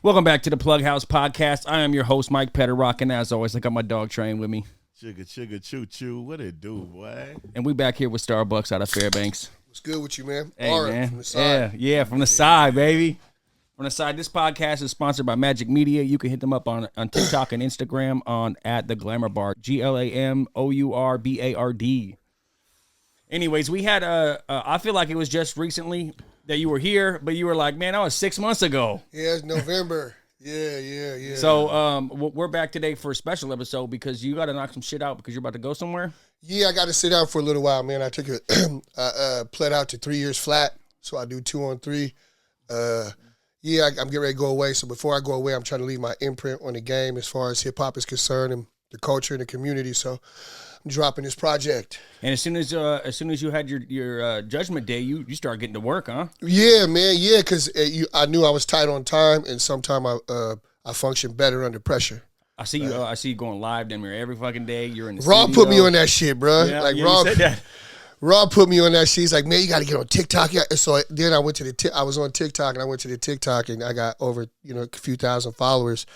Welcome back to the PlugHouse podcast. I am your host, Mike Petterock, and as always, I got my dog Train with me. Sugar, choo, what it do, boy? And we back here with Starbuks out of Fairbanks. What's good with you, man? Hey, All right, man. from the side. Yeah, from the side, baby. From the side. This podcast is sponsored by Magic Media. You can hit them up on TikTok and Instagram on @theglamourBard, GLAMOURBARD. Anyways, we had I feel like it was just recently that you were here, but you were like, man, that was 6 months ago. Yeah, it's November. Yeah. So we're back today for a special episode because you got to knock some shit out because you're about to go somewhere. Yeah, I got to sit down for a little while, man. I took pled out to 3 years flat, so I do 2 on 3. I'm getting ready to go away. So before I go away, I'm trying to leave my imprint on the game as far as hip hop is concerned and the culture and the community. So I'm dropping this project. And as soon as you had your judgment day, you started getting to work, huh? Yeah, man. Yeah, because I knew I was tight on time, and sometimes I function better under pressure. I see you. I see you going live damn near every fucking day. You're in the Rob studio. put me on that shit, bro. Yeah, Rob you said that. Rob put me on that shit. He's like, man, you got to get on TikTok. Yeah. So then I went to I was on TikTok, and I went to the TikTok, and I got over a few thousand followers,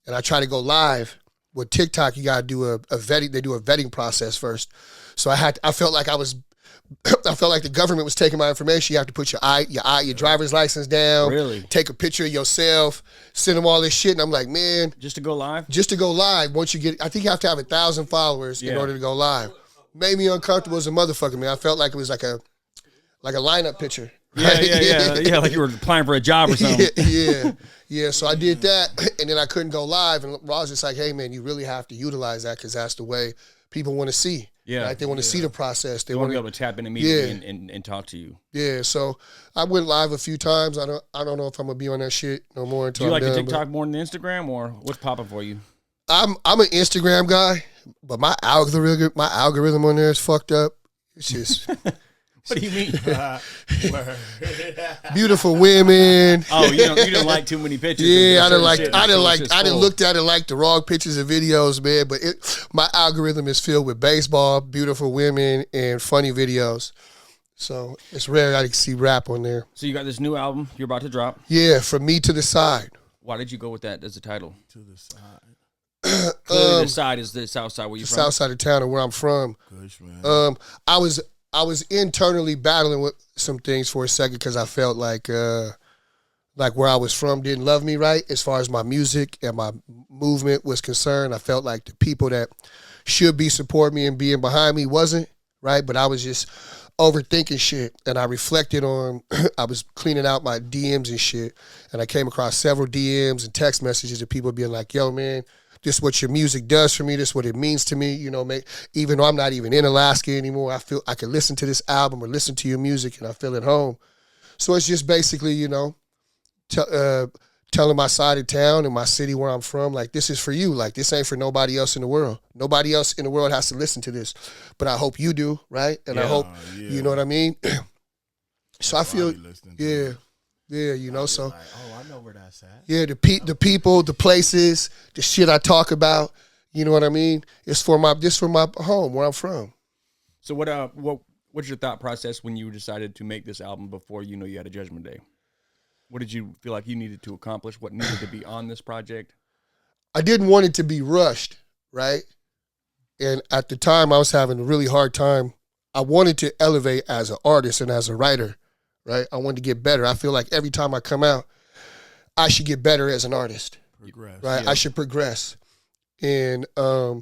and I try to go live. With TikTok, you gotta do a vetting. They do a vetting process first. So I felt like I felt like the government was taking my information. You have to put your driver's license down. Really? Take a picture of yourself. Send them all this shit. And I'm like, man, Just to go live? just to go live. Once you get, I think you have to have 1,000 followers in order to go live. Made me uncomfortable as a motherfucker, man. I felt like it was like a lineup picture. Yeah. Like you were applying for a job or something. Yeah. So I did that, and then I couldn't go live. And Ross just like, hey, man, you really have to utilize that because that's the way people want to see. Yeah. Right? They want to see the process. They want to be able to tap in immediately and talk to you. Yeah. So I went live a few times. I don't know if I'm gonna be on that shit no more until Do you I'm like done, the TikTok more than the Instagram, or what's popping for you? I'm an Instagram guy, but my algorithm on there is fucked up. It's just. What do you mean? Beautiful women. Oh, you don't like too many pictures. Yeah, I didn't looked at it like the wrong pictures and videos, man. But my algorithm is filled with baseball, beautiful women, and funny videos. So it's rare I can see rap on there. So you got this new album you're about to drop. Yeah, From Me to the Side. Why did you go with that as the title? To the side. Clearly, the side is the south side where you're from. South side of town and where I'm from. Gosh, man. I was internally battling with some things for a second because I felt like where I was from didn't love me right as far as my music and my movement was concerned. I felt like the people that should be supporting me and being behind me wasn't, right? But I was just overthinking shit. And I reflected on, I was cleaning out my DMs and shit. And I came across several DMs and text messages of people being like, yo, man, this is what your music does for me. This is what it means to me. Even though I'm not even in Alaska anymore, I feel I can listen to this album or listen to your music and I feel at home. So it's just basically, telling my side of town and my city where I'm from, like, this is for you. Like, this ain't for nobody else in the world. Nobody else in the world has to listen to this. But I hope you do, right? And I hope, you know what I mean? So I feel, so. Like, oh, I know where that's at. Yeah, the people, the places, the shit I talk about, you know what I mean? It's for my home, where I'm from. So what's your thought process when you decided to make this album before you had a judgment day? What did you feel like you needed to accomplish? What needed to be on this project? I didn't want it to be rushed, right? And at the time, I was having a really hard time. I wanted to elevate as an artist and as a writer, right? I wanted to get better. I feel like every time I come out, I should get better as an artist. Progress. Right? Yeah. I should progress. And I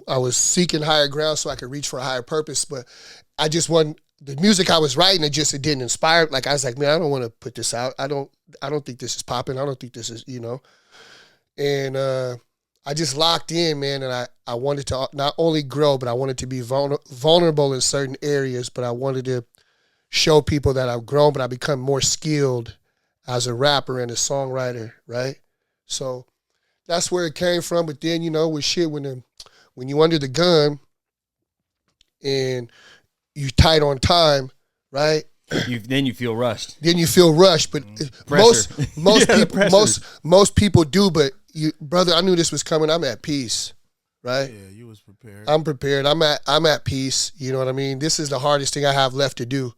was seeking higher ground so I could reach for a higher purpose, but I just wasn't. The music I was writing, it didn't inspire. Like, I was like, man, I don't want to put this out. I don't think this is popping. I don't think this is, And I just locked in, man, and I wanted to not only grow, but I wanted to be vulnerable in certain areas, but I wanted to show people that I've grown, but I've become more skilled as a rapper and a songwriter, right? So that's where it came from. But then, with shit, when you under the gun and you tight on time, right? Then you feel rushed. But most people do. But brother, I knew this was coming. I'm at peace, right? Yeah, you was prepared. I'm prepared. I'm at peace. You know what I mean? This is the hardest thing I have left to do.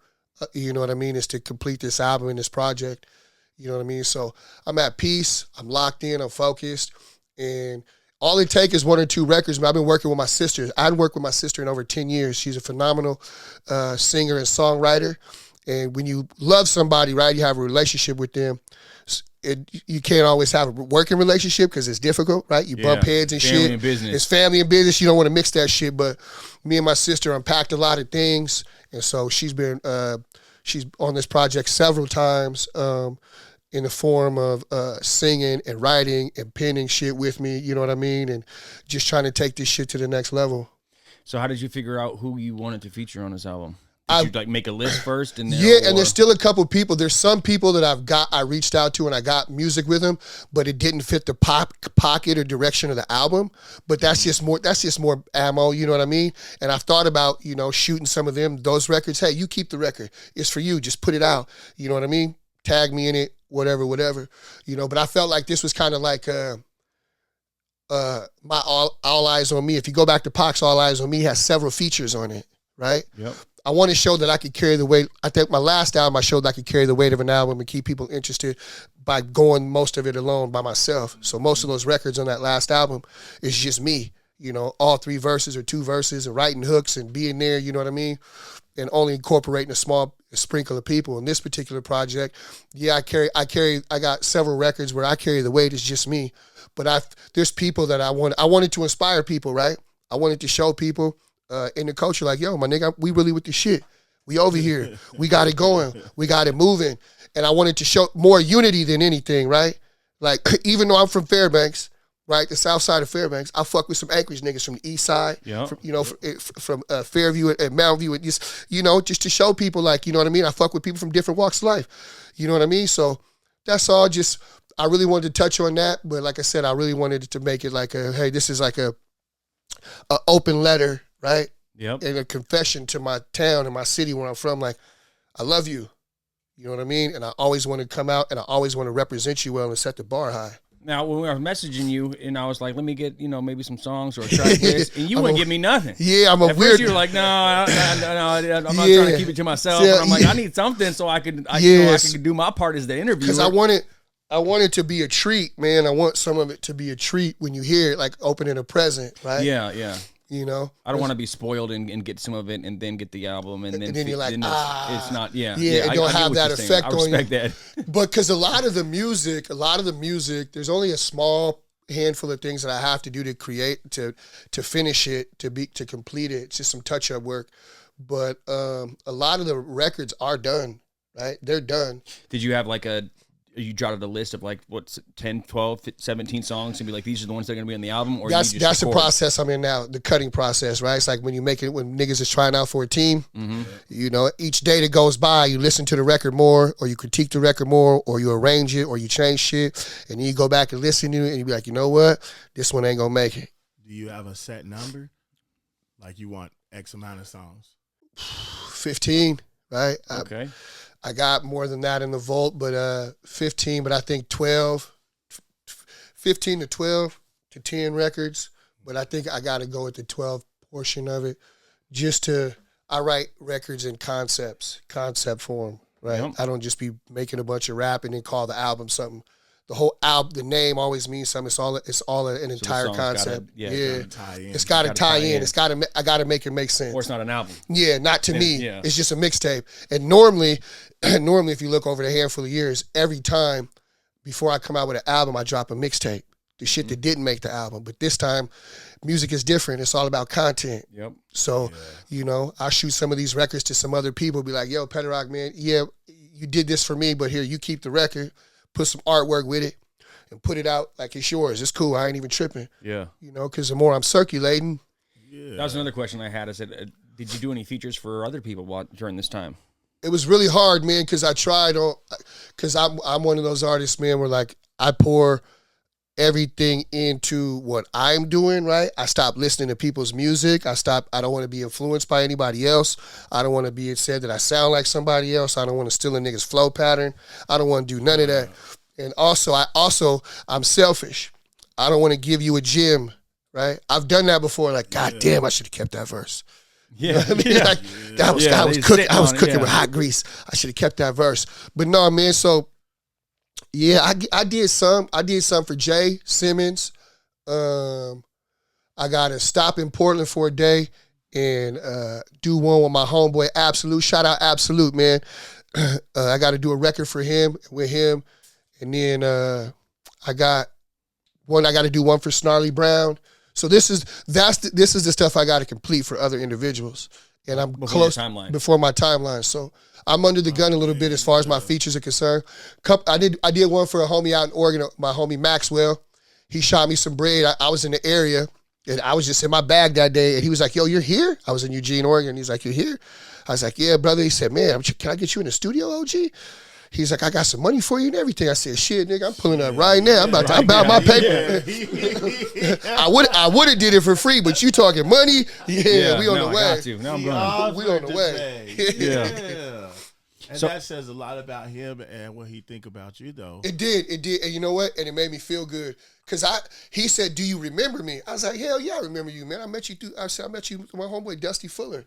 You know what I mean? Is to complete this album and this project. You know what I mean? So I'm at peace. I'm locked in. I'm focused. And all it takes is 1 or 2 records. I've been working with my sister. I hadn't worked with my sister in over 10 years. She's a phenomenal singer and songwriter. And when you love somebody, right, you have a relationship with them. You can't always have a working relationship because it's difficult, right? You bump heads and family shit. And business. It's family and business. You don't want to mix that shit. But me and my sister unpacked a lot of things. And so she's on this project several times in the form of singing and writing and penning shit with me, you know what I mean? And just trying to take this shit to the next level. So how did you figure out who you wanted to feature on this album? Did you make a list first? And then, yeah, and there's still a couple people. There's some people that I reached out to and I got music with them, but it didn't fit the pocket or direction of the album. But that's just more ammo, you know what I mean? And I've thought about, shooting some of those records. Hey, you keep the record. It's for you. Just put it out. You know what I mean? Tag me in it, whatever. But I felt like this was kind of like my All Eyes on Me. If you go back to Pac's All Eyes on Me, has several features on it, right? Yep. I want to show that I could carry the weight. I think my last album, I showed that I could carry the weight of an album and keep people interested by going most of it alone by myself. So most of those records on that last album is just me, all 3 verses or 2 verses and writing hooks and being there, you know what I mean? And only incorporating a sprinkle of people. In this particular project, I got several records where I carry the weight. It's just me. But there's people that I wanted to inspire people, right? I wanted to show people in the culture, like, yo, my nigga, we really with the shit. We over here. We got it going. We got it moving. And I wanted to show more unity than anything, right? Like, even though I'm from Fairbanks, right, the south side of Fairbanks, I fuck with some Anchorage niggas from the east side, from Fairview and Mountain View, and just to show people, like, you know what I mean? I fuck with people from different walks of life. You know what I mean? So that's all. Just, I really wanted to touch on that, but like I said, I really wanted to make it like hey, this is like a open letter, right? Yep. And a confession to my town and my city where I'm from, like, I love you. You know what I mean? And I always want to come out and I always want to represent you well and set the bar high. Now, when I was messaging you and I was like, let me get, maybe some songs or a track list, and you wouldn't give me nothing. Yeah, I'm a At weird. first you were like, no, I'm not trying to keep it to myself. And I'm like, I need something so I can do my part as the interviewer. Because I want it to be a treat, man. I want some of it to be a treat when you hear it, like opening a present, right? Yeah, yeah. I don't want to be spoiled and get some of it and then get the album and then you're like, it's not, it don't have that effect on you. I respect that. But because a lot of the music, there's only a small handful of things that I have to do to create, to finish it, to complete it. It's just some touch-up work. But a lot of the records are done, right? They're done. Did you have you jotted a list of 10, 12, 17 songs and be like, these are the ones that are going to be on the album? Or that's the process I'm in now, the cutting process, right? It's like when niggas is trying out for a team, each day that goes by, you listen to the record more, or you critique the record more, or you arrange it, or you change shit, and then you go back and listen to it, and you be like, you know what? This one ain't going to make it. Do you have a set number? Like you want X amount of songs? 15, right? Okay. I got more than that in the vault, but 15, but I think 15 to 12 to 10 records, but I think I got to go with the 12 portion of it I write records in concept form, right? Yep. I don't just be making a bunch of rap and then call the album something. The whole album, the name always means something. It's all an entire concept. It's got to tie in. I got to make it make sense. Or it's not an album. Yeah, not to me. Yeah. It's just a mixtape. And normally, if you look over the handful of years, every time before I come out with an album, I drop a mixtape. The shit that didn't make the album. But this time, music is different. It's all about content. Yep. So, I shoot some of these records to some other people, be like, yo, Petterock, man, yeah, you did this for me, but here, you keep the record. Put some artwork with it and put it out like it's yours. It's cool. I ain't even tripping. Yeah. Because the more I'm circulating. Yeah. That was another question I had. I said, did you do any features for other people during this time? It was really hard, man, because I tried because I'm one of those artists, man, where like I pour everything into what I'm doing, right? I stopped listening to people's music. I don't want to be influenced by anybody else. I don't want to be said that I sound like somebody else. I don't want to steal a nigga's flow pattern. I don't want to do none of that. And I'm selfish. I don't want to give you a gem, right? I've done that before, like, God damn, I should have kept that verse. Yeah. You know what I mean? Yeah. Like, I was cooking with hot grease. I should have kept that verse. But no, man, so Yeah, I did some. I did some for Jay Simmons. I got to stop in Portland for a day and do one with my homeboy Absolute. Shout out Absolute, man. I got to do a record for him with him, and then I got to do one for Snarly Brown. So this is the stuff I got to complete for other individuals, and I'm close before my timeline. So I'm under the gun a little bit as far as my features are concerned. I did one for a homie out in Oregon, my homie Maxwell. He shot me some bread. I was in the area, and I was just in my bag that day, and he was like, "Yo, you're here?" I was in Eugene, Oregon. He's like, "You're here?" I was like, "Yeah, brother." He said, "Man, can I get you in the studio, OG?" He's like, "I got some money for you and everything." I said, "Shit, nigga, I'm pulling up right now. I'm about my paper." I would have did it for free, but you talking money? Yeah, we on the way. I got you. Now I'm going. We on the way. Yeah. And that says a lot about him and what he think about you, though. It did. And you know what? And it made me feel good. Because he said, "Do you remember me?" I was like, "Hell yeah, I remember you, man. I met you through my homeboy, Dusty Fuller.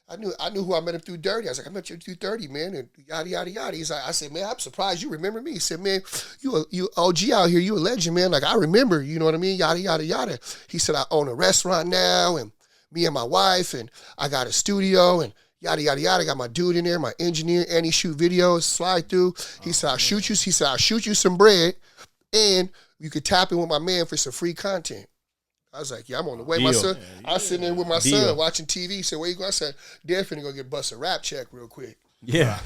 I knew who I met him through Dirty. I was like, I met you through 30, man, and yada, yada, yada." He's like, I said, "Man, I'm surprised you remember me." He said, "Man, you OG out here. You a legend, man. Like, I remember, you know what I mean? Yada, yada, yada." He said, "I own a restaurant now, and me and my wife, and I got a studio, and yada, yada, yada. I got my dude in there, my engineer, and he shoot videos, slide through." He said, "I'll shoot you." He said, "I'll shoot you some bread, and you could tap in with my man for some free content." I was like, "Yeah, I'm on the way." My son, I was sitting there with my son watching TV. He said, "Where you going?" I said, "Dad finna go get bust a rap check real quick." Yeah.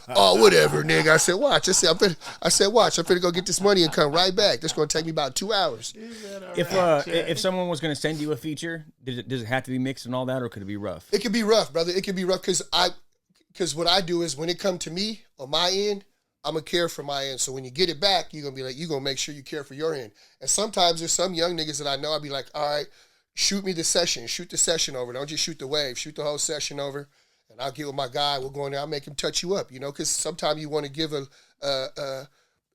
"Oh, whatever, nigga." I said, "Watch." I said, "Watch. I'm finna go get this money and come right back. This gonna take me about 2 hours." If someone was gonna send you a feature, does it have to be mixed and all that, or could it be rough? It could be rough, brother. It could be rough because what I do is when it come to me on my end, I'm gonna care for my end. So when you get it back, you're gonna be like, you're gonna make sure you care for your end. And sometimes there's some young niggas that I know, I'll be like, "All right, shoot the session over. Don't just shoot the wave, shoot the whole session over." And I'll get with my guy, we'll go in there, I'll make him touch you up, you know, because sometimes you want to give a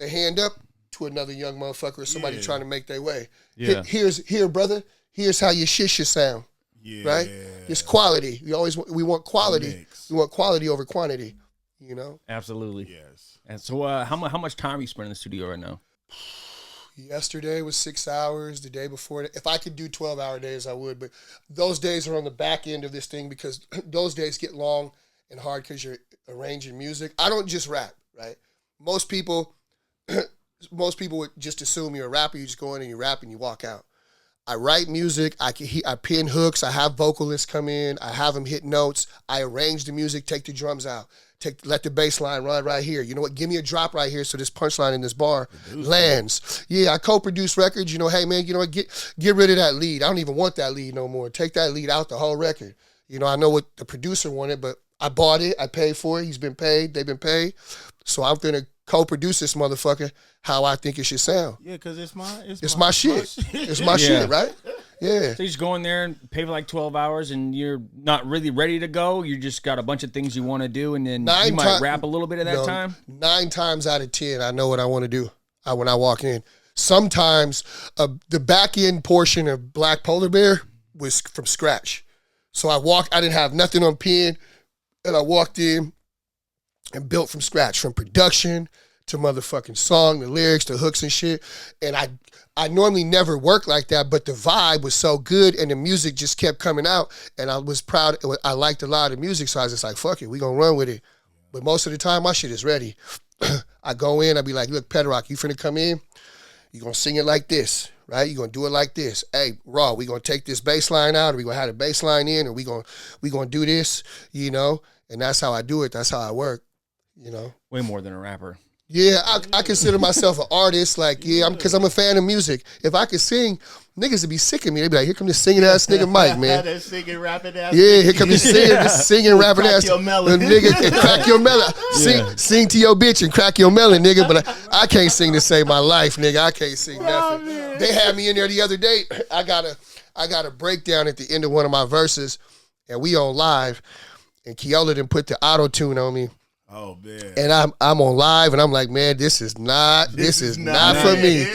hand up to another young motherfucker or somebody trying to make their way. Yeah. Here, brother, here's how your shit should sound. Yeah. Right? It's quality. We want quality. We want quality over quantity, you know? Absolutely. Yes. And so how much time are you spending in the studio right now? Yesterday was 6 hours. The day before, if I could do 12-hour days, I would. But those days are on the back end of this thing because those days get long and hard because you're arranging music. I don't just rap, right? Most people would just assume you're a rapper. You just go in and you rap and you walk out. I write music. I pin hooks. I have vocalists come in. I have them hit notes. I arrange the music, take the drums out. Let the bass line run right here. You know what? Give me a drop right here so this punchline in this bar lands. Yeah, I co-produce records. You know, hey, man, you know what? Get rid of that lead. I don't even want that lead no more. Take that lead out the whole record. You know, I know what the producer wanted, but I bought it. I paid for it. He's been paid. They've been paid. So I'm finna co-produce this motherfucker how I think it should sound. Yeah, because it's my shit. It's my shit, right? Yeah. So you just go in there and pay for like 12 hours and you're not really ready to go. You just got a bunch of things you want to do and then you might rap a little bit of that time? 9 times out of 10, I know what I want to do when I walk in. Sometimes the back end portion of Black Polar Bear was from scratch. So I didn't have nothing on pen, and I walked in and built from scratch, from production to motherfucking song, the lyrics, the hooks and shit. And I normally never work like that, but the vibe was so good and the music just kept coming out. And I was proud. I liked a lot of music, so I was just like, fuck it, we gonna run with it. But most of the time, my shit is ready. I go in, I be like, "Look, Pedrock, you finna come in, you gonna sing it like this, right? You gonna do it like this. Hey, Raw, we gonna take this bass line out, or we gonna have the bass line in, or we gonna do this, you know? And that's how I do it. That's how I work, you know? Way more than a rapper. Yeah, I consider myself an artist. Like, yeah, because I'm a fan of music. If I could sing, niggas would be sick of me. They'd be like, "Here come this singing ass nigga Mike, man." That singing, rapping ass. Yeah, here come this singing, rapping ass nigga, and crack your melon. Sing to your bitch and crack your melon, nigga. But I can't sing to save my life, nigga. I can't sing nothing. They had me in there the other day. I got a breakdown at the end of one of my verses, and we on live, and Keola done put the auto-tune on me. Oh man! And I'm on live, and I'm like, man, this is not for me.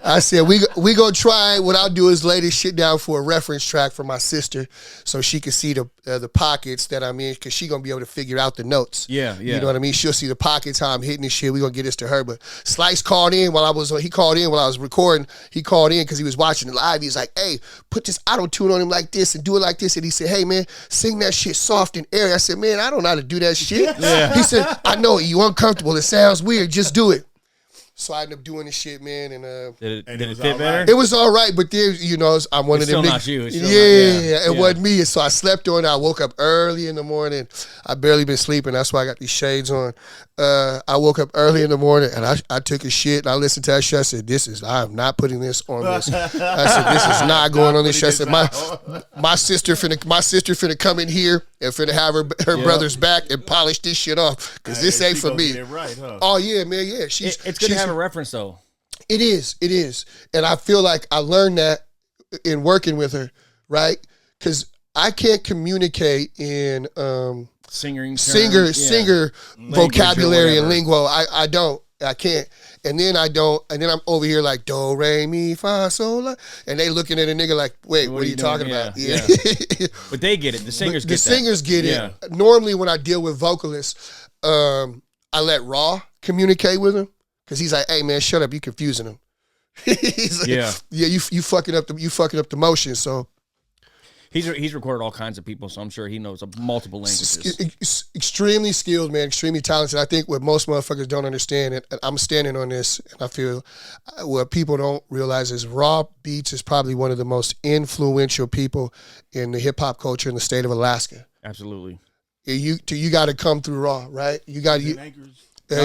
I said, we gonna try. What I'll do is lay this shit down for a reference track for my sister, so she can see the pockets that I'm in, because she gonna be able to figure out the notes. Yeah. You know what I mean? She'll see the pockets, how I'm hitting this shit. We gonna get this to her. But Slice called in while I was recording. He called in because he was watching it live. He's like, hey, put this auto-tune on him like this and do it like this. And he said, hey man, sing that shit soft and airy. I said, man, I don't know how to do that shit. Yeah. He said, I know you uncomfortable. It sounds weird. Just do it. So I ended up doing this shit, man, and did it fit better? It was all right, but then I'm one of them. Still not you. It wasn't me. So I slept on it. I woke up early in the morning. I barely been sleeping. That's why I got these shades on. I woke up early in the morning and I took a shit and I listened to that shit. I said, I'm not putting this on this. I said, this is not going on this shit. I said, my sister finna come in here and finna have her brother's back and polish this shit off, because this ain't for me. Right, huh? Oh yeah, man, yeah. It's good to have a reference though. It is. And I feel like I learned that in working with her, right? Because I can't communicate in singer vocabulary and lingo. I don't. I can't. And then I'm over here like do, re, mi, fa, sol, la. And they looking at a nigga like, wait, what are you talking about? Yeah. But they get it. The singers get it. The singers get it. Normally when I deal with vocalists, I let Raw communicate with him, because he's like, hey man, shut up, you confusing him. He's like, you fucking up the motion. So he's recorded all kinds of people, so I'm sure he knows multiple languages. Extremely skilled, man. Extremely talented. I think what most motherfuckers don't understand, and I'm standing on this, and I feel what people don't realize is Raw Beats is probably one of the most influential people in the hip hop culture in the state of Alaska. Absolutely. You got to come through Raw, right? You got to.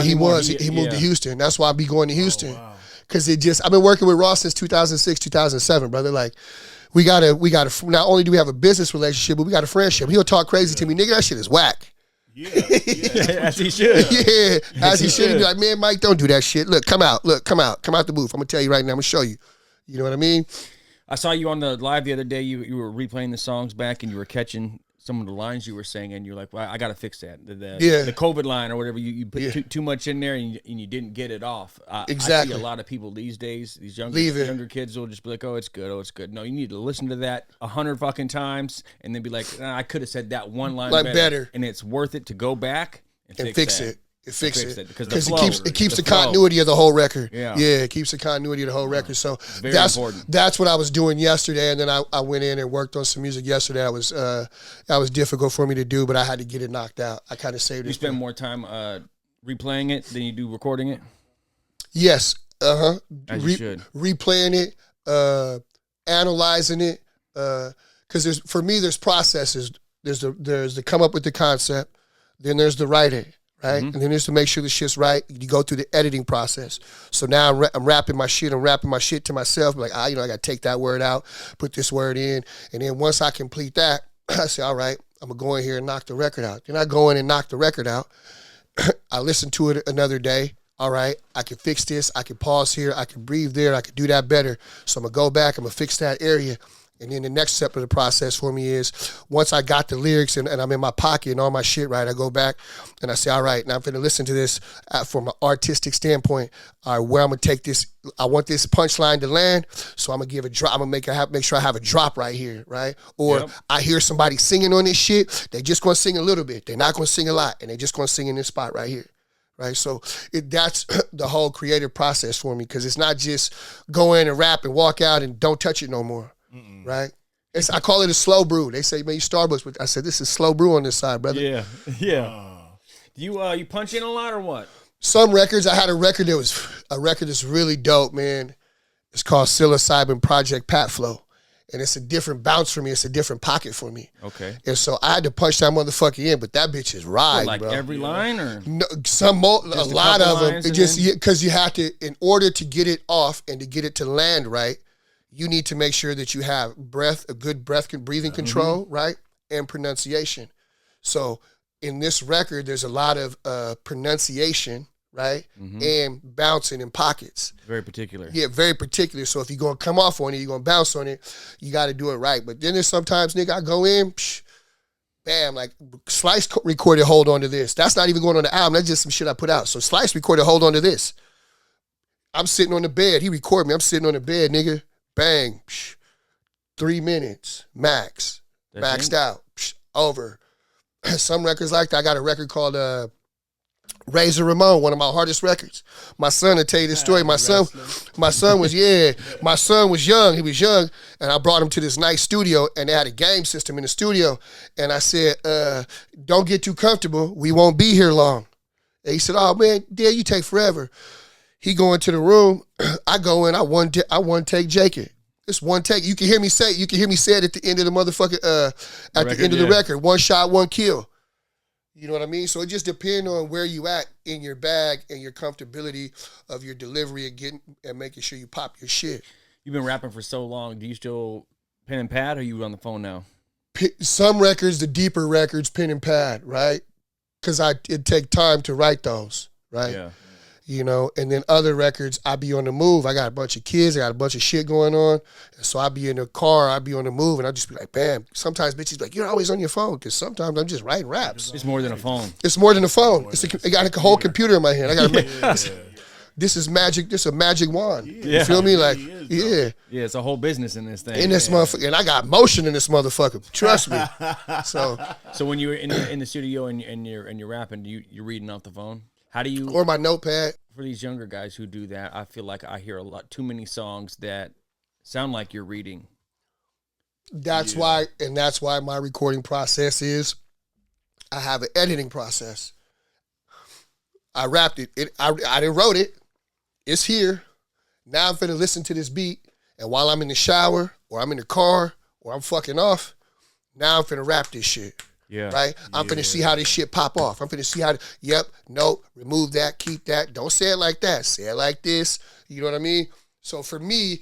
He moved to Houston. That's why I be going to Houston, because I've been working with Raw since 2006, 2007, brother. Like. We gotta. Not only do we have a business relationship, but we got a friendship. He'll talk crazy to me, nigga. That shit is whack. Yeah. As he should. Yeah, as he should. Be like, man, Mike, don't do that shit. Look, come out the booth. I'm gonna tell you right now. I'm gonna show you. You know what I mean? I saw you on the live the other day. You were replaying the songs back, and you were catching some of the lines you were saying, and you're like, well, I got to fix that. The COVID line or whatever, you put too much in there, and you didn't get it off. Exactly. I see a lot of people these days, these younger kids will just be like, oh, it's good. No, you need to listen to that 100 fucking times, and then be like, I could have said that one line better. And it's worth it to go back and fix it. Fix it because it keeps the continuity of the whole record. Yeah, it keeps the continuity of the whole record. So that's important. That's what I was doing yesterday, and then I went in and worked on some music yesterday. That was difficult for me to do, but I had to get it knocked out. I kind of saved it. You spend more time replaying it than you do recording it. Yes, As you should. Replaying it, analyzing it, because for me there's processes. There's the come up with the concept, then there's the write it. Right? Mm-hmm. And then just to make sure the shit's right, you go through the editing process. So now I'm rapping my shit to myself. Like, I got to take that word out, put this word in. And then once I complete that, I say, all right, I'm going to go in here and knock the record out. Then I go in and knock the record out. I listen to it another day. All right, I can fix this. I can pause here. I can breathe there. I can do that better. So I'm going to go back. I'm going to fix that area. And then the next step of the process for me is once I got the lyrics and I'm in my pocket and all my shit right, I go back and I say, all right, now I'm going to listen to this from an artistic standpoint. All right, where I'm going to take this, I want this punchline to land, so I'm going to give a drop. I'm going to make sure I have a drop right here, right? Or I hear somebody singing on this shit, they just going to sing a little bit. They're not going to sing a lot, and they're just going to sing in this spot right here. Right, so that's the whole creative process for me, because it's not just go in and rap and walk out and don't touch it no more. Mm-mm. Right? I call it a slow brew. They say, man, you Starbuks, but I said, this is slow brew on this side, brother. Yeah. Do you punch in a lot or what? Some records. I had a record that's really dope, man. It's called Psilocybin Project Pat Flow. And it's a different bounce for me. It's a different pocket for me. Okay. And so I had to punch that motherfucker in, but that bitch is ride, like bro. Every line or? No, a lot of them. Because you have to, in order to get it off and to get it to land right, you need to make sure that you have a good breathing control, right? And pronunciation. So in this record, there's a lot of pronunciation, right? Mm-hmm. And bouncing in pockets. Very particular. Yeah, very particular. So if you're going to come off on it, you're going to bounce on it, you got to do it right. But then there's sometimes, nigga, I go in, bam, like Slice recorded Hold On to This. That's not even going on the album. That's just some shit I put out. So Slice recorded Hold On to This. I'm sitting on the bed. He recorded me. I'm sitting on the bed, nigga. Bang. 3 minutes max. Maxed out. Over. Some records like that. I got a record called Razor Ramon, one of my hardest records. My son will tell you this story. My son was young. He was young, and I brought him to this nice studio, and they had a game system in the studio. And I said, don't get too comfortable. We won't be here long. And he said, oh, man, Dad, you take forever. He go into the room. I go in. I one take Jacob. It's one take. You can hear me say it. You can hear me say it at the end of the motherfucking, at the end of the record. One shot, one kill. You know what I mean? So it just depends on where you at in your bag and your comfortability of your delivery and making sure you pop your shit. You've been rapping for so long. Do you still pen and pad, or are you on the phone now? Some records, the deeper records, pen and pad, right? Because it take time to write those, right? Yeah. You know, and then other records, I be on the move. I got a bunch of kids. I got a bunch of shit going on. And so I be in the car. I be on the move. And I just be like, bam. Sometimes bitches be like, you're always on your phone. Because sometimes I'm just writing raps. It's more than a phone. It's more than a phone. I got a whole computer in my hand. I got this is magic. This is a magic wand. You feel me? Like, yeah. Yeah, it's a whole business in this thing. In this motherfucker. And I got motion in this motherfucker. Trust me. So when you're in the studio and you're rapping, you're reading off the phone? How do you... Or my notepad. For these younger guys who do that, I feel like I hear too many songs that sound like you're reading. That's why my recording process is, I have an editing process. I rapped it. I didn't wrote it. It's here. Now I'm finna listen to this beat, and while I'm in the shower, or I'm in the car, or I'm fucking off, now I'm finna rap this shit. Yeah. Right? I'm finna see how this shit pop off. I'm finna see how, nope, remove that, keep that. Don't say it like that. Say it like this. You know what I mean? So for me,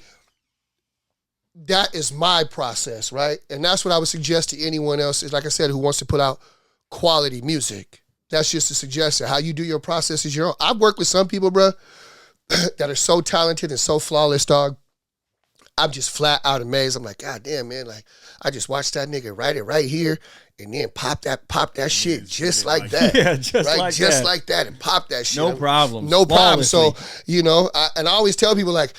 that is my process, right? And that's what I would suggest to anyone else, is like I said, who wants to put out quality music. That's just a suggestion. How you do your process is your own. I've worked with some people, bro, that are so talented and so flawless, dog. I'm just flat out amazed. I'm like, God damn, man, like, I just watched that nigga write it right here and then pop that shit just like that. Yeah, just right? like just that. like that, and pop that shit. No problem. No problem. So, you know, I always tell people, like,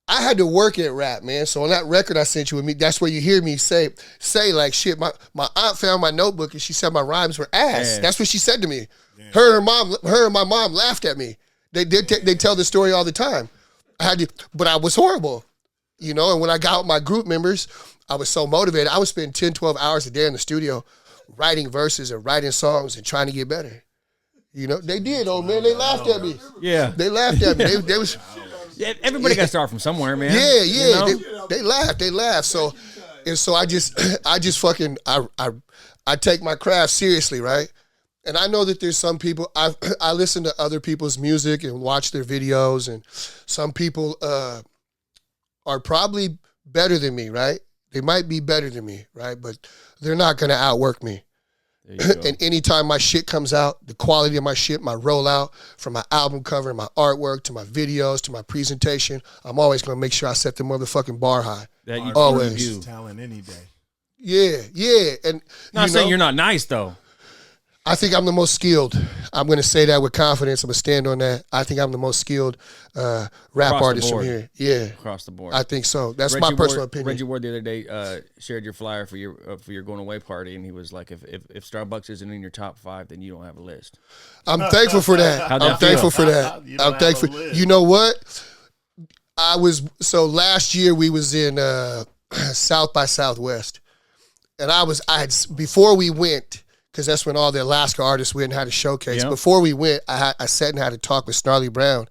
I had to work at rap, man. So on that record I sent you with me, that's where you hear me say like, shit, my aunt found my notebook and she said my rhymes were ass. That's what she said to me. Yeah. Her and my mom laughed at me. They tell the story all the time. But I was horrible, you know. And when I got with my group members, I was so motivated. I would spend 10, 12 hours a day in the studio writing verses and writing songs and trying to get better. You know, they did, man. They laughed at me. Yeah. They laughed at me. They was... Yeah, everybody got to start from somewhere, man. Yeah. You know? They laughed. So I just fucking, I take my craft seriously, right? And I know that there's some people, I listen to other people's music and watch their videos, and some people are probably better than me, right? They might be better than me, right? But they're not going to outwork me. And anytime my shit comes out, the quality of my shit, my rollout, from my album cover, my artwork, to my videos, to my presentation, I'm always going to make sure I set the motherfucking bar high. That you always. Talent any day. Yeah. And not saying you're not nice, though. I think I'm the most skilled. I'm going to say that with confidence. I'm going to stand on that. I think I'm the most skilled rap artist from here. Yeah. Across the board. I think so. That's my personal opinion. Reggie Ward the other day shared your flyer for your going away party, and he was like, if Starbuks isn't in your top 5, then you don't have a list. I'm thankful for that. I'm thankful for that. I'm thankful. You know what? Last year we was in South by Southwest, and before we went, because that's when all the Alaska artists went and had a showcase. Yep. Before we went, I sat and had a talk with Snarly Brown.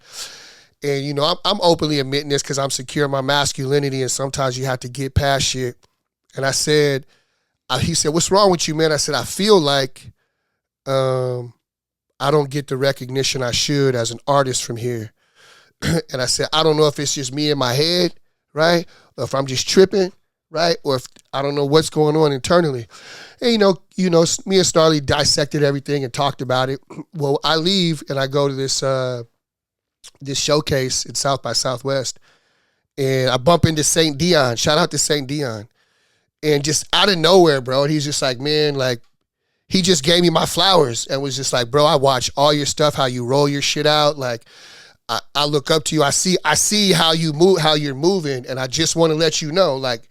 And, you know, I'm openly admitting this because I'm secure in my masculinity, and sometimes you have to get past shit. And I said, he said, what's wrong with you, man? I said, I feel like I don't get the recognition I should as an artist from here. And I said, I don't know if it's just me in my head, right? Or if I'm just tripping, right? Or if I don't know what's going on internally. And, you know, me and Snarly dissected everything and talked about it. Well, I leave and I go to this showcase in South by Southwest, and I bump into St. Dion. Shout out to St. Dion. And just out of nowhere, bro, he's just like, man, like, he just gave me my flowers and was just like, bro, I watch all your stuff, how you roll your shit out. Like, I look up to you. I see how you move, how you're moving, and I just want to let you know, like,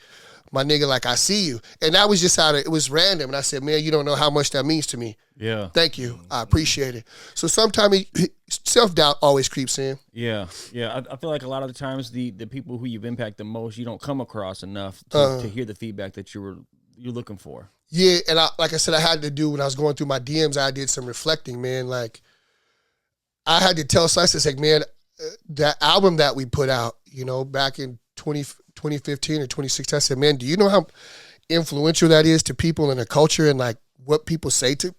my nigga, like, I see you. And that was just it was random. And I said, man, you don't know how much that means to me. Yeah. Thank you. I appreciate it. So sometimes self-doubt always creeps in. Yeah. Yeah. I feel like a lot of the times the people who you've impacted the most, you don't come across enough to hear the feedback that you're looking for. Yeah. And like I said, I had to do, when I was going through my DMs, I did some reflecting, man. Like, I had to tell Slice, like, man, that album that we put out, back in 2015 or 2016, I said, man, do you know how influential that is to people in the culture and like what people say to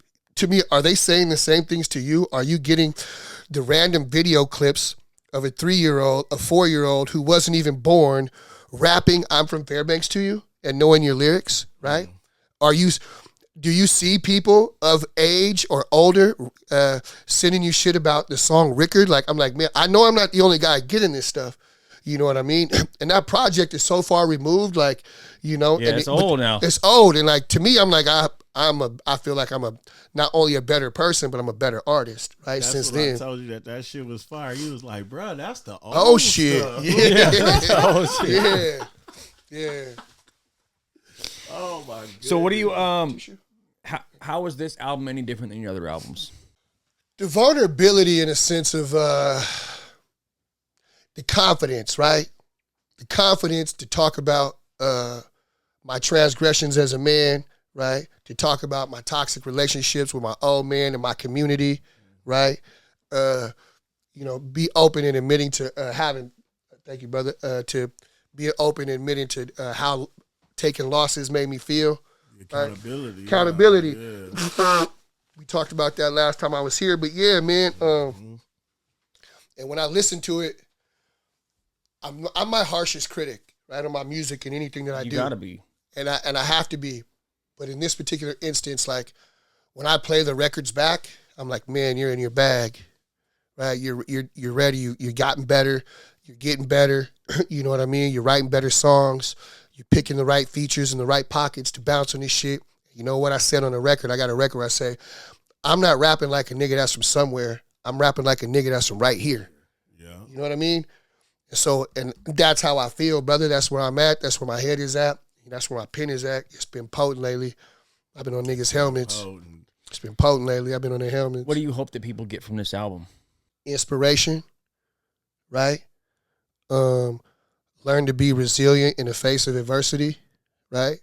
me? Are they saying the same things to you? Are you getting the random video clips of a 3-year-old, a 4-year-old who wasn't even born rapping "I'm from Fairbanks" to you and knowing your lyrics, right? Do you see people of age or older sending you shit about the song Rickard? Like, I'm like, man, I know I'm not the only guy getting this stuff. You know what I mean? And that project is so far removed, like, Yeah, and it's old now. It's old, and like, to me, I'm like, I feel like I'm not only a better person, but I'm a better artist, right? That's Since what then, I told you that shit was fire. You was like, bro, that's the old shit. Stuff. Yeah. Yeah. Oh my god. So what do you how is this album any different than your other albums? The vulnerability, in a sense of the confidence, right? The confidence to talk about my transgressions as a man, right? To talk about my toxic relationships with my old man and my community, right? Be open and admitting to thank you, brother, to be open and admitting to how taking losses made me feel. Accountability. Right? Accountability. Yeah. We talked about that last time I was here, but yeah, man. And when I listen to it, I'm my harshest critic, right, on my music and anything that I do. You gotta be, and I have to be. But in this particular instance, like, when I play the records back, I'm like, man, you're in your bag, right? You're ready. You're gotten better. You're getting better. You know what I mean? You're writing better songs. You're picking the right features in the right pockets to bounce on this shit. You know what I said on the record? I got a record where I say, I'm not rapping like a nigga that's from somewhere. I'm rapping like a nigga that's from right here. Yeah. You know what I mean? And that's how I feel, brother. That's where I'm at. That's where my head is at. That's where my pen is at. It's been potent lately. I've been on niggas' helmets. It's been potent lately. I've been on their helmets. What do you hope that people get from this album? Inspiration, right? Learn to be resilient in the face of adversity, right?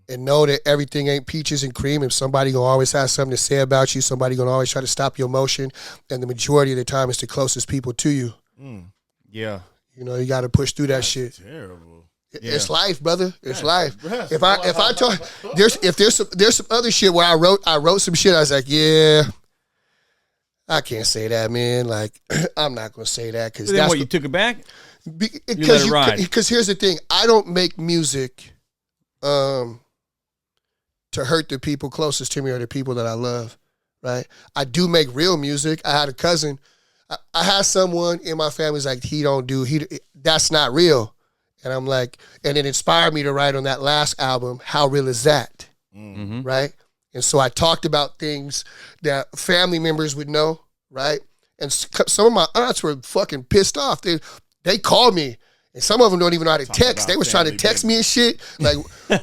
And know that everything ain't peaches and cream. If somebody gonna always have something to say about you, somebody gonna always try to stop your motion, and the majority of the time it's the closest people to you. Yeah. You got to push through that shit. Terrible. It's life, brother. It's life. If I talk, there's some other shit where I wrote some shit. I was like, yeah, I can't say that, man. Like, I'm not gonna say that because that's what you took it back. Because here's the thing, I don't make music to hurt the people closest to me or the people that I love, right? I do make real music. I had a cousin. I had someone in my family who's like, that's not real. And I'm like, and it inspired me to write on that last album, How Real Is That? Mm-hmm. Right? And so I talked about things that family members would know, right? And some of my aunts were fucking pissed off. They called me, and some of them don't even know how to text. They was trying to text me and shit. Like,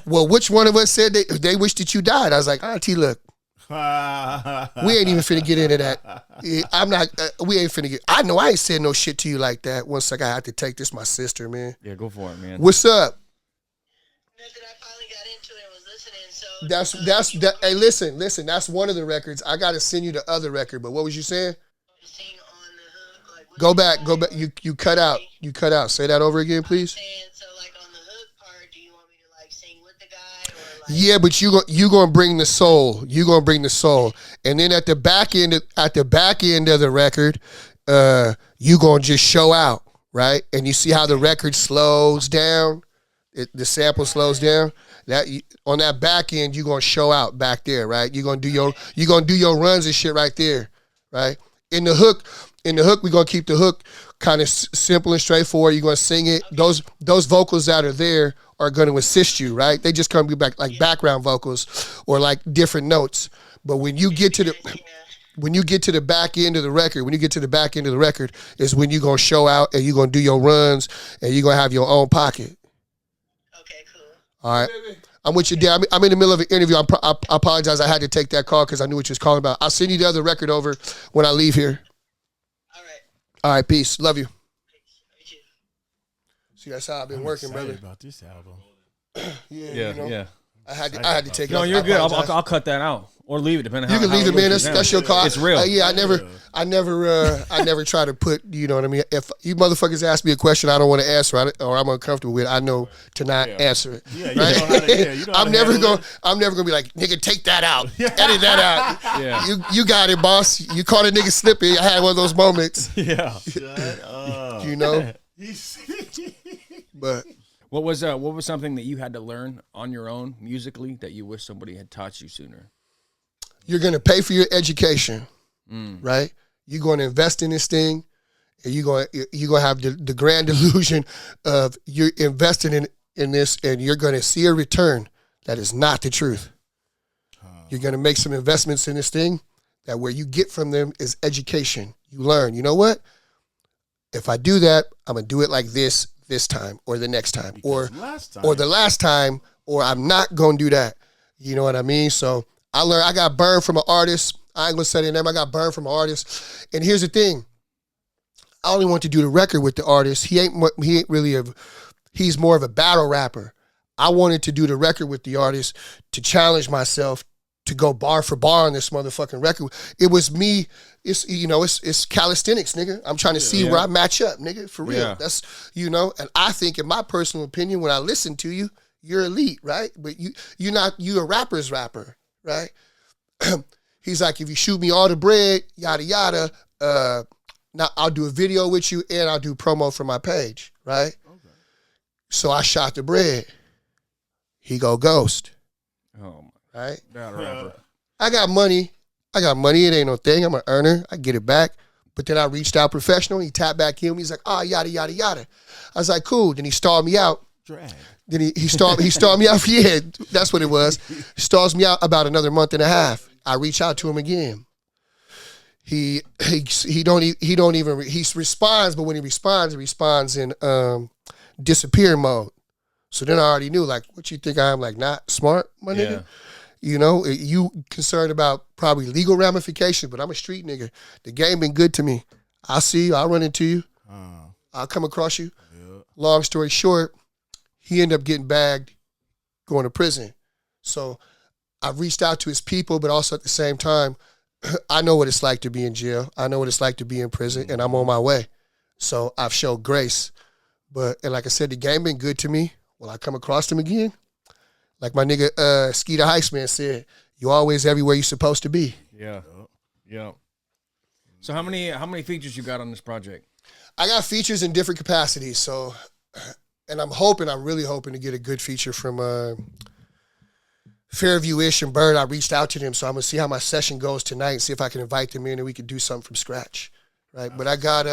well, which one of us said they wish that you died? I was like, Auntie, look, we ain't even finna get into that. We ain't finna get, I know I ain't said no shit to you like that. One second, I have to take this, my sister, man. Yeah, go for it, man. What's up? Nothing, I finally got into it and was listening, so. Hey, listen, that's one of the records. I gotta send you the other record, but what was you saying? Sing on the hook, like, Go back. You cut out. Say that over again, please. So, like, on the hook part, do you want me to, like, sing with the guy, or, like? Yeah, but you gonna bring the soul. You gonna bring the soul, and then at the back end of the record, you gonna just show out, right? And you see how the record slows down, the sample slows down. On that back end, you gonna show out back there, right? You gonna do your runs and shit right there, right? In the hook, we're gonna keep the hook kind of simple and straightforward. You're gonna sing it. Those vocals that are there are gonna assist you, right? They just come back like background vocals or like different notes. But when you get to the when you get to the back end of the record, is when you're going to show out and you're going to do your runs and you're going to have your own pocket. Okay, cool. All right. I'm with you, Dan. I'm in the middle of an interview. I apologize. I had to take that call because I knew what you was calling about. I'll send you the other record over when I leave here. All right. All right, peace. Love you. Peace. See, that's how I've been working, brother. About this album. Yeah. I had to take it. No, you're good. I'll cut that out or leave it depending. You can leave it, man. That's your call. It's real. I never try to put. You know what I mean? If you motherfuckers ask me a question I don't want to answer or I'm uncomfortable with, I know to not answer it. Yeah, right? I'm never gonna be like, nigga, take that out, edit that out. Yeah. You got it, boss. You caught a nigga slipping. I had one of those moments. Yeah. Shut up. You know. But. What was something that you had to learn on your own musically that you wish somebody had taught you sooner? You're going to pay for your education, right? You're going to invest in this thing, and you're going to have the grand illusion of you're investing in this, and you're going to see a return that is not the truth. You're going to make some investments in this thing that where you get from them is education. You learn. You know what? If I do that, I'm going to do it like this time or the next time or the last time, or I'm not going to do that. You know what I mean? So I got burned from an artist. I ain't going to say their name. I got burned from an artist. And here's the thing. I only want to do the record with the artist. He's more of a battle rapper. I wanted to do the record with the artist to challenge myself to go bar for bar on this motherfucking record. It was me. It's calisthenics, nigga. I'm trying to see where I match up, nigga, for real. Yeah. That's, and I think in my personal opinion, when I listen to you, you're elite, right? But you a rapper's rapper, right? He's like, if you shoot me all the bread, yada, yada, now I'll do a video with you and I'll do promo for my page, right? Okay. So I shot the bread. He go ghost. Oh, right? Battle rapper. I got money. It ain't no thing. I'm an earner. I get it back. But then I reached out professional. He tapped back in. He's like, yada, yada, yada. I was like, cool. Then he stalled me out. Drag. Then he stalled me out. Yeah, that's what it was. He stalls me out about another month and a half. I reach out to him again. He responds, but when he responds in disappear mode. So then I already knew, like, what you think I'm, like, not smart, my nigga? You concerned about probably legal ramifications, but I'm a street nigga. The game been good to me. I'll see you. I'll run into you. I'll come across you. Yeah. Long story short, he ended up getting bagged, going to prison. So I reached out to his people, but also at the same time, I know what it's like to be in jail. I know what it's like to be in prison, and I'm on my way. So I've showed grace. And like I said, the game been good to me. Will I come across him again? Like my nigga Skeeter Heisman said, you always everywhere you supposed to be. Yeah. So how many features you got on this project? I got features in different capacities. So, and I'm really hoping to get a good feature from Fairview-ish and Bird. I reached out to them, so I'm gonna see how my session goes tonight and see if I can invite them in and we can do something from scratch, right? But I got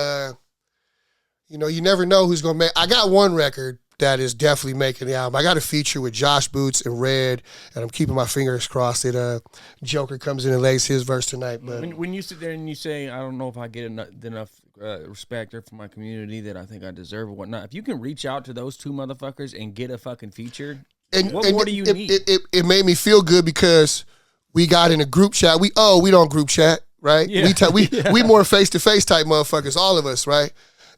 you never know who's gonna make. I got one record that is definitely making the album. I got a feature with Josh Boots and Red, and I'm keeping my fingers crossed that Joker comes in and lays his verse tonight. But when you sit there and you say, I don't know if I get enough respect from my community that I think I deserve or whatnot, if you can reach out to those two motherfuckers and get a fucking feature, what more do you need? It made me feel good because we got in a group chat. We don't group chat, right? Yeah. We more face-to-face type motherfuckers, all of us, right?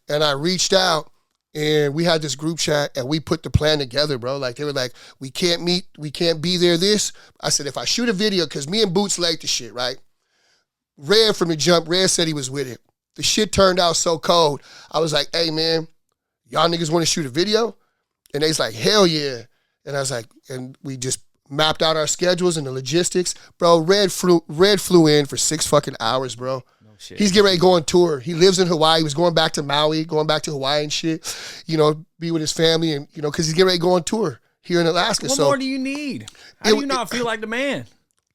And I reached out. And we had this group chat, and we put the plan together, bro. Like, they were like, we can't meet, we can't be there, this. I said, if I shoot a video, because me and Boots laid the shit, right? Red from the jump, Red said he was with it. The shit turned out so cold. I was like, hey, man, y'all niggas want to shoot a video? And they's like, hell yeah. And I was like, and we just mapped out our schedules and the logistics. Bro, Red flew in for 6 fucking hours, bro. Shit. He's getting ready to go on tour. He lives in Hawaii. He was going back to Maui, going back to Hawaii and shit, be with his family and, because he's getting ready to go on tour here in Alaska. What more do you need? How do you not feel like the man?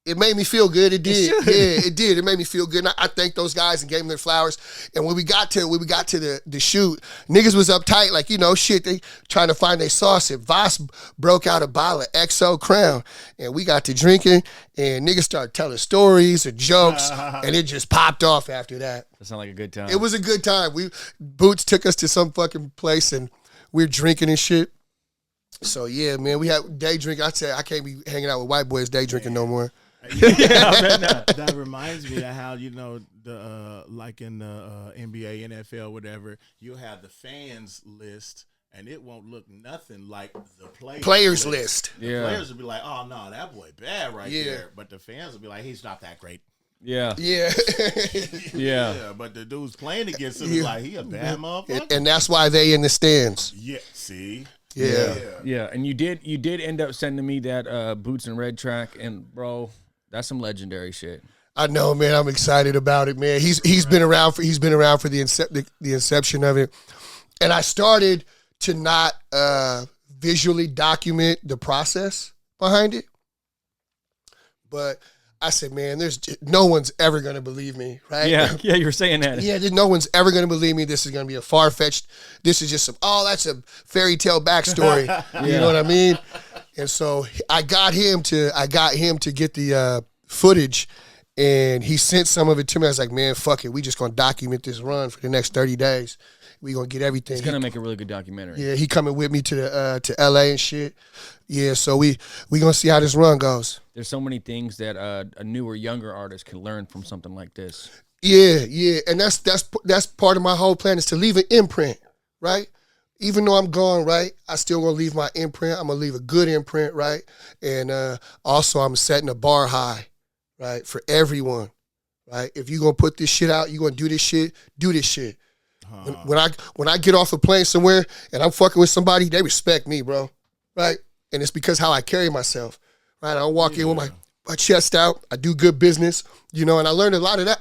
It made me feel good. It did. Yeah, it did. It made me feel good. And I thanked those guys and gave them their flowers. And when we got to the shoot, niggas was uptight, like, you know, shit, they trying to find their sauce. And Voss broke out a bottle of XO Crown. And we got to drinking, and niggas started telling stories or jokes, and it just popped off after that. That sounded like a good time. It was a good time. Boots took us to some fucking place, and we're drinking and shit. So, yeah, man, we had day drinking. I said I can't be hanging out with white boys day drinking no more. Yeah, I bet not. That reminds me of how, you know, the like in the NBA, NFL, whatever, you have the fans list, and it won't look nothing like the players list. Yeah, the players will be like, "Oh no, that boy bad right there," but the fans will be like, "He's not that great." Yeah, yeah, yeah. But the dudes playing against him is like, he a bad motherfucker, and that's why they in the stands. Yeah, see. Yeah, and you did end up sending me that Boots and Red track, and bro, that's some legendary shit. I know, man. I'm excited about it, man. He's been around for the inception of it, and I started to not visually document the process behind it, but I said, man, there's no one's ever gonna believe me, right? Yeah, you were saying that. Yeah, no one's ever gonna believe me. This is gonna be a far-fetched. This is just that's a fairy tale backstory. You know what I mean? And so I got him to get the footage, and he sent some of it to me. I was like, man, fuck it. We just gonna document this run for the next 30 days. We gonna get everything. It's gonna make a really good documentary. Yeah, he coming with me to LA and shit. Yeah, so we gonna see how this run goes. There's so many things that a newer, younger artist can learn from something like this. Yeah, and that's part of my whole plan, is to leave an imprint, right? Even though I'm gone, right, I still gonna leave my imprint. I'm gonna leave a good imprint, right? And also I'm setting a bar high, right, for everyone, right? If you gonna put this shit out, you gonna do this shit, do this shit. When I get off a plane somewhere and I'm fucking with somebody, they respect me, bro, right? And it's because how I carry myself, right? I don't walk in with my chest out. I do good business, you know, and I learned a lot of that.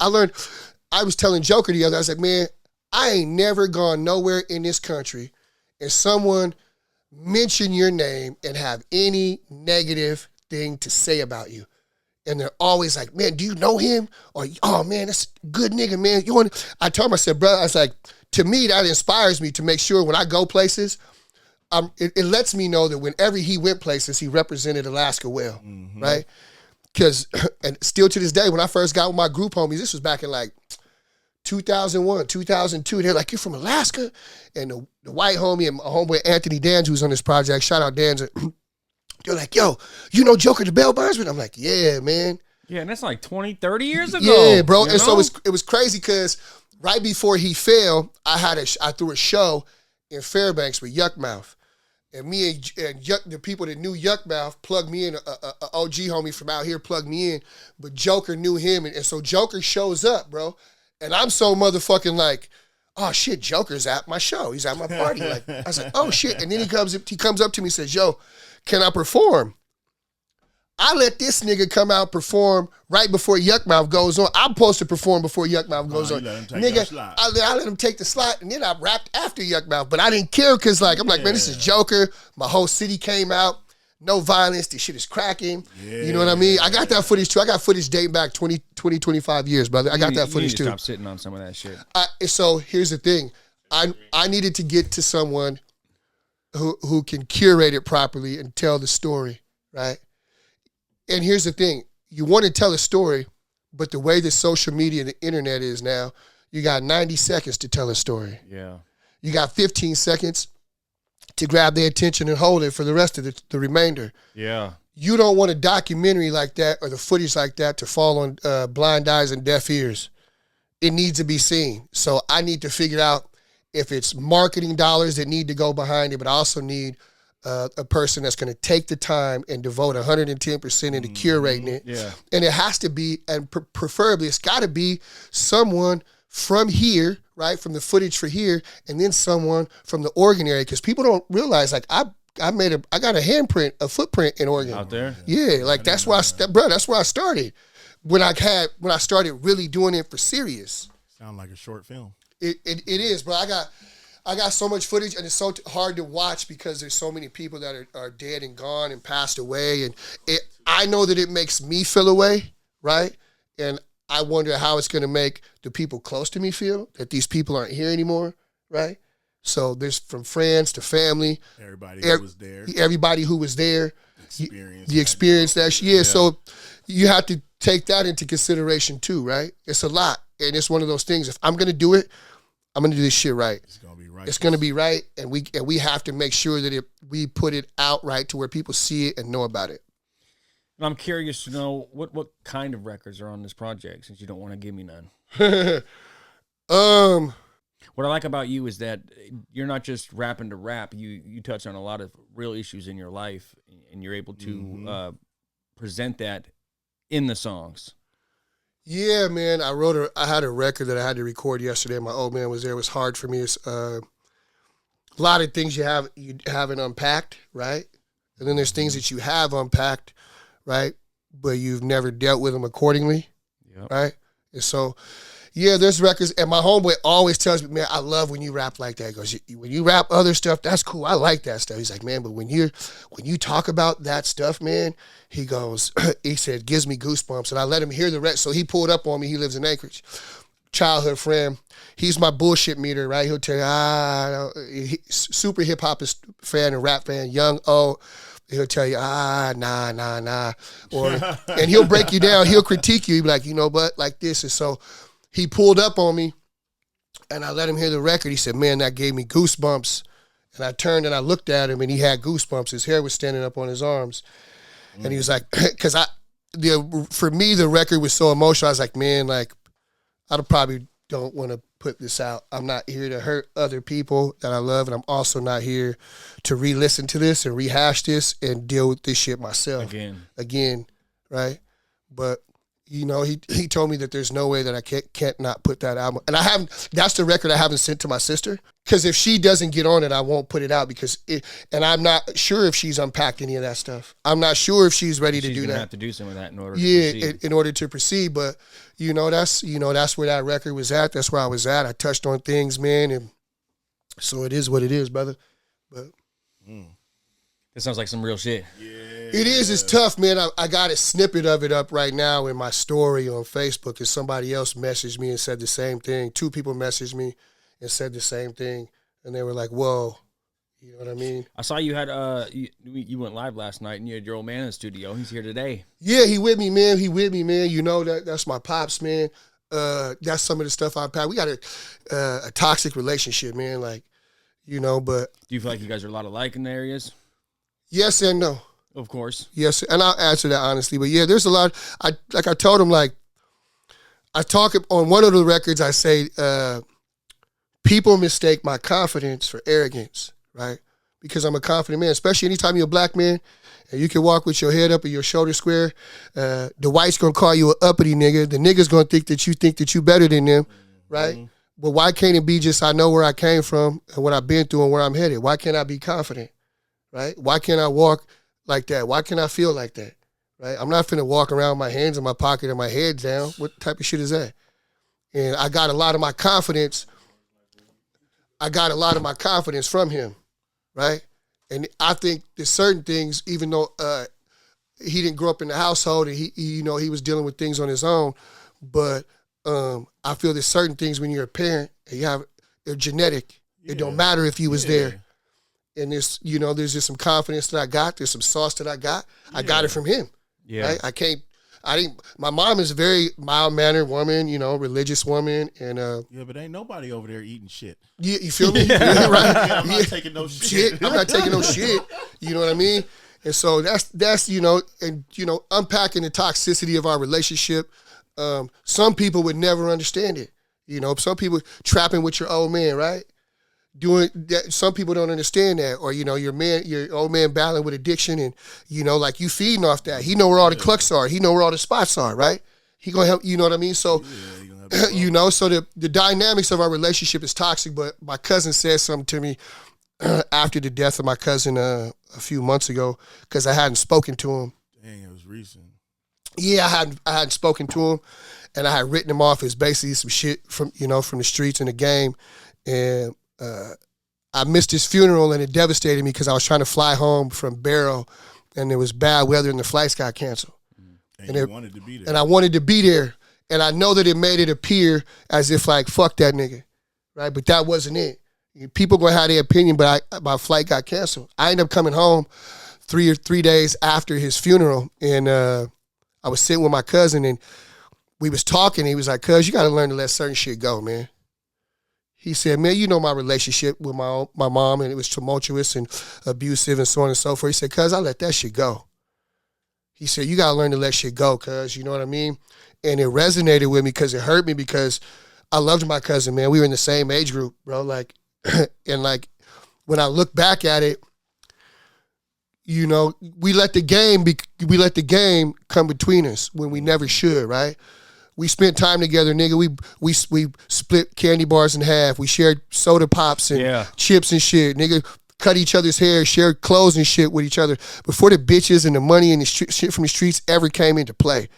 I was telling Joker the other, I was like, man, I ain't never gone nowhere in this country and someone mention your name and have any negative thing to say about you. And they're always like, man, do you know him? Or, oh, man, that's a good nigga, man. I told him, I said, bro, I was like, to me, that inspires me to make sure when I go places, it lets me know that whenever he went places, he represented Alaska well, right? Because, and still to this day, when I first got with my group homies, this was back in like 2001, 2002, they're like, you're from Alaska? And the white homie and my homeboy Anthony Danz, who's on this project, shout out Danz, they're like, yo, you know Joker the Bell Bondsman? I'm like, yeah, man. Yeah, and that's like 20, 30 years ago. Yeah, bro. You And know? so it was crazy because right before he fell, I threw a show in Fairbanks with Yuckmouth. And me and the people that knew Yuckmouth plugged me in, a OG homie from out here plugged me in, but Joker knew him. And so Joker shows up, bro. And I'm so motherfucking like, oh shit, Joker's at my show. He's at my party. Like, I was like, oh shit. And then he comes up to me and says, yo, can I perform? I let this nigga come out perform right before Yuckmouth goes on. I'm supposed to perform before Yuckmouth goes on. Nigga, I let him take the slot, and then I rapped after Yuckmouth. But I didn't care because, like, I'm like, man, this is Joker. My whole city came out. No violence. This shit is cracking. Yeah. You know what I mean? I got that footage, too. I got footage dating back 20, 25 years, brother. I got that footage, too. Stop sitting on some of that shit. So here's the thing. I needed to get to someone who can curate it properly and tell the story, right? And here's the thing. You want to tell a story, but the way that social media and the internet is now, you got 90 seconds to tell a story. Yeah. You got 15 seconds to grab their attention and hold it for the rest of the remainder. Yeah. You don't want a documentary like that or the footage like that to fall on blind eyes and deaf ears. It needs to be seen. So I need to figure out if it's marketing dollars that need to go behind it, but I also need a person that's going to take the time and devote 110% into curating it. Yeah. And it has to be, and preferably, it's got to be someone from here, right, from the footage for here, and then someone from the Oregon area, because people don't realize, like, I got a handprint, a footprint in Oregon. Out there? Yeah, like that's where that's where I started. When I started really doing it for serious. Sound like a short film. It is, bro. I got so much footage, and it's so hard to watch because there's so many people that are dead and gone and passed away, and I know that it makes me feel away, right? And I wonder how it's going to make the people close to me feel that these people aren't here anymore, right? So there's from friends to family. Everybody who was there. Everybody who was there. The experience that yeah. So you have to take that into consideration too, right? It's a lot. And it's one of those things. If I'm going to do it, I'm going to do this shit right. It's going to be right. It's going to be right. And we have to make sure that we put it out right to where people see it and know about it. I'm curious to know what kind of records are on this project, since you don't want to give me none. What I like about you is that you're not just rapping to rap. You touch on a lot of real issues in your life, and you're able to present that in the songs. Yeah, man. I had a record that I had to record yesterday. My old man was there. It was hard for me. It's a lot of things you haven't unpacked, right? And then there's things that you have unpacked, right? But you've never dealt with them accordingly, right? And so, yeah, there's records. And my homeboy always tells me, man, I love when you rap like that. He goes, when you rap other stuff, that's cool. I like that stuff. He's like, man, but when you talk about that stuff, man, he goes, he said, gives me goosebumps. And I let him hear the rest. So he pulled up on me. He lives in Anchorage. Childhood friend. He's my bullshit meter, right? He'll tell you, super hip-hop fan and rap fan, young, old. He'll tell you, nah. And he'll break you down. He'll critique you. He'll be like, you know what, like this. And so he pulled up on me, and I let him hear the record. He said, man, that gave me goosebumps. And I turned and I looked at him, and he had goosebumps. His hair was standing up on his arms. And he was like, because for me, the record was so emotional. I was like, man, like, I probably don't want to put this out. I'm not here to hurt other people that I love, and I'm also not here to re-listen to this and rehash this and deal with this shit myself. Again, right? But, you know, he told me that there's no way that I can't not put that album. And that's the record I haven't sent to my sister. Because if she doesn't get on it, I won't put it out and I'm not sure if she's unpacked any of that stuff. I'm not sure if she's ready to do that. She's gonna have to do some of that in order to proceed. In order to proceed. But that's where that record was at. That's where I was at. I touched on things, man, and so it is what it is, brother. But it sounds like some real shit. Yeah. It is. It's tough, man. I got a snippet of it up right now in my story on Facebook, and somebody else messaged me and said the same thing. 2 people messaged me and said the same thing, and they were like, whoa, you know what I mean? I saw you had, you went live last night, and you had your old man in the studio. He's here today. Yeah, he with me, man. You know, that's my pops, man. That's some of the stuff I've had. We got a toxic relationship, man, like, you know, but. Do you feel like you guys are a lot alike in the areas? Yes and no. Of course. Yes, and I'll answer that honestly, but yeah, there's a lot. I told him, like, I talk on one of the records, I say, people mistake my confidence for arrogance, right? Because I'm a confident man, especially anytime you're a black man and you can walk with your head up and your shoulders square. The white's gonna call you an uppity nigga. The nigga's gonna think that you better than them, right? Mm-hmm. But why can't it be just I know where I came from and what I've been through and where I'm headed? Why can't I be confident, right? Why can't I walk like that? Why can't I feel like that, right? I'm not finna walk around with my hands in my pocket and my head down. What type of shit is that? And I got a lot of my confidence from him, right? And I think there's certain things, even though he didn't grow up in the household and he was dealing with things on his own, but I feel there's certain things when you're a parent and they're genetic. Yeah. It don't matter if you was there. And there's just some confidence that I got. There's some sauce that I got. I got it from him. Yeah. Right? My mom is a very mild-mannered woman, religious woman. And but ain't nobody over there eating shit. Yeah, you feel me? Yeah, right? I'm not taking no shit. I'm not taking no shit. You know what I mean? And so that's unpacking the toxicity of our relationship. Some people would never understand it. Some people trapping with your old man, right? Doing that, some people don't understand that, or your old man battling with addiction, and like you feeding off that. He know where all the clucks are. He know where all the spots are, right? He gonna help. You know what I mean? So, so the dynamics of our relationship is toxic. But my cousin said something to me after the death of my cousin a few months ago, because I hadn't spoken to him. Dang, it was recent. Yeah, I hadn't spoken to him, and I had written him off as basically some shit from the streets and the game, and. I missed his funeral, and it devastated me because I was trying to fly home from Barrow and it was bad weather and the flights got canceled. And you wanted to be there. And I wanted to be there. And I know that it made it appear as if like, fuck that nigga, right? But that wasn't it. People gonna have their opinion, but my flight got canceled. I ended up coming home 3 days after his funeral, and I was sitting with my cousin, and we was talking. He was like, "Cuz, you got to learn to let certain shit go, man." He said, "Man, you know my relationship with my mom, and it was tumultuous and abusive and so on and so forth." He said, "Cuz, I let that shit go." He said, "You got to learn to let shit go, cuz," you know what I mean? And it resonated with me because it hurt me because I loved my cousin, man. We were in the same age group, bro. Like, and like, when I look back at it, you know, we let the game come between us when we never should, right? We spent time together, nigga. We split candy bars in half. We shared soda pops and chips and shit, nigga. Cut each other's hair, shared clothes and shit with each other before the bitches and the money and the shit from the streets ever came into play,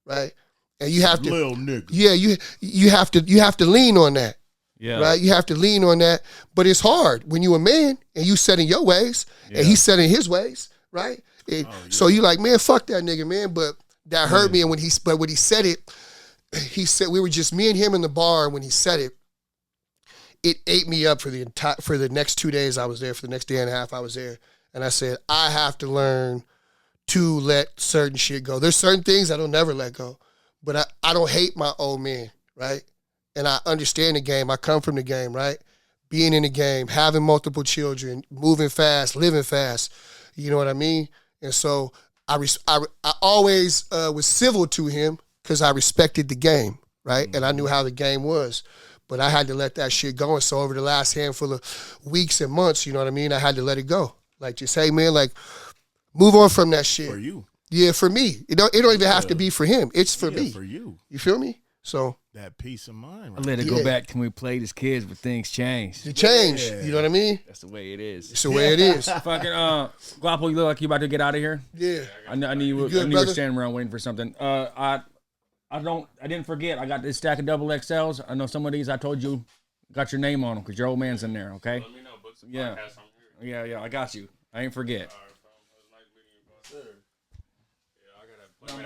right? And you have to, little nigga. Yeah, you have to lean on that. Yeah. Right? You have to lean on that. But it's hard when you a man and you set in your ways and he's set in his ways, right? So you like, man, fuck that nigga, man. But that hurt me. And when he said it, he said, we were just me and him in the bar. And when he said it, it ate me up for the next 2 days I was there, for the next day and a half I was there. And I said, I have to learn to let certain shit go. There's certain things I don't never let go. But I don't hate my old man, right? And I understand the game. I come from the game, right? Being in the game, having multiple children, moving fast, living fast. You know what I mean? And so I always was civil to him because I respected the game, right? And I knew how the game was. But I had to let that shit go. And so over the last handful of weeks and months, you know what I mean? I had to let it go. Like, just, hey, man, like, move on from that shit. For you. Yeah, for me. It don't even have to be for him. It's for me. For you. You feel me? So that peace of mind. Right? I let it go back when we played as kids, but things changed. It changed. You know what I mean? That's the way it is. It's the way it is. Fucking Guapo, you look like you about to get out of here. Yeah. I knew you were standing around waiting for something. I didn't forget. I got this stack of double XLs. I know some of these I told you got your name on them because your old man's in there. Okay. Let me know. Book some podcasts. I'm here. Yeah. I got you. I ain't forget.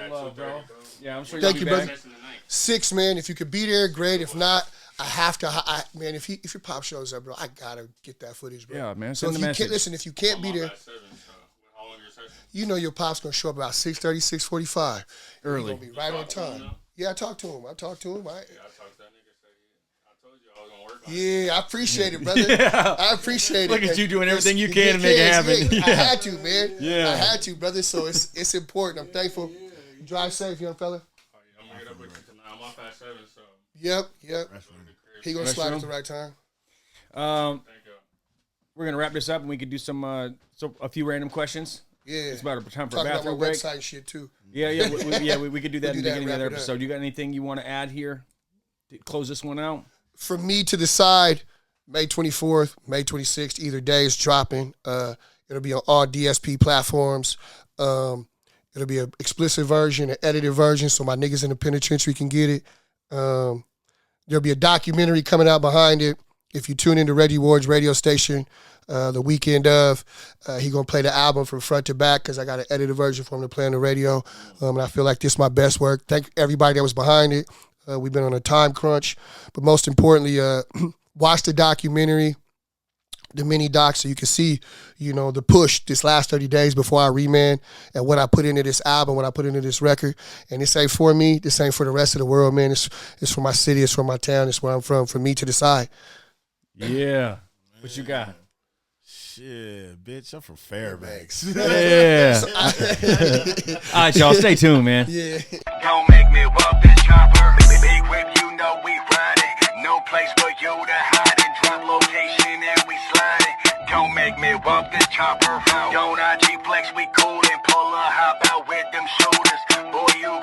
Love, bro. Yeah, I'm sure. Thank you'll you, be brother. back. 6, man. If you could be there, great. If not, I have to. Man, if your pop shows up, bro, I gotta get that footage, bro. Yeah, man. So if you can't listen, if you can't be there, you know your pop's gonna show up about 6:30, 6:45. Early. He's gonna be right on time. Yeah, I talked to him. Yeah, I talked to that nigga. I told you I was gonna work on it. Yeah, I appreciate it, brother. I appreciate it. Look at you doing everything you can to make it happen. I had to, man. Yeah. I had to, brother. So it's important. I'm thankful. Drive safe, young fella. Oh, yeah, I'm gonna get up with you tonight. I'm off at 7, so. Yep. He gonna slide at the right time. Thank you. We're gonna wrap this up, and we could do a few random questions. Yeah, it's about time for talk a bathroom about my break. Website and shit too. Yeah, we could do that in the beginning of the wrap it episode. up. You got anything you want to add here to close this one out? From me to the side, May 24th, May 26th, either day is dropping. It'll be on all DSP platforms. It'll be an explicit version, an edited version, so my niggas in the penitentiary can get it. There'll be a documentary coming out behind it. If you tune into Reggie Ward's radio station, the weekend of, he gonna play the album from front to back because I got an edited version for him to play on the radio. And I feel like this is my best work. Thank everybody that was behind it. We've been on a time crunch, but most importantly, watch the documentary, the mini doc, so you can see, you know, the push this last 30 days before I remand and what I put into this album, what I put into this record. And this ain't for me. This ain't for the rest of the world, man. It's for my city. It's for my town. It's where I'm from me to the side. Yeah. What you got? Shit, bitch, I'm from Fairbanks. Yeah. All right, y'all, stay tuned, man. Yeah. Don't make me walk this chopper. Big whip, you know we riding. No place for you to hide and drop location and we sliding. Don't make me walk this chopper. Don't IG flex, we cool and pull a hop out with them shoulders. Boy, you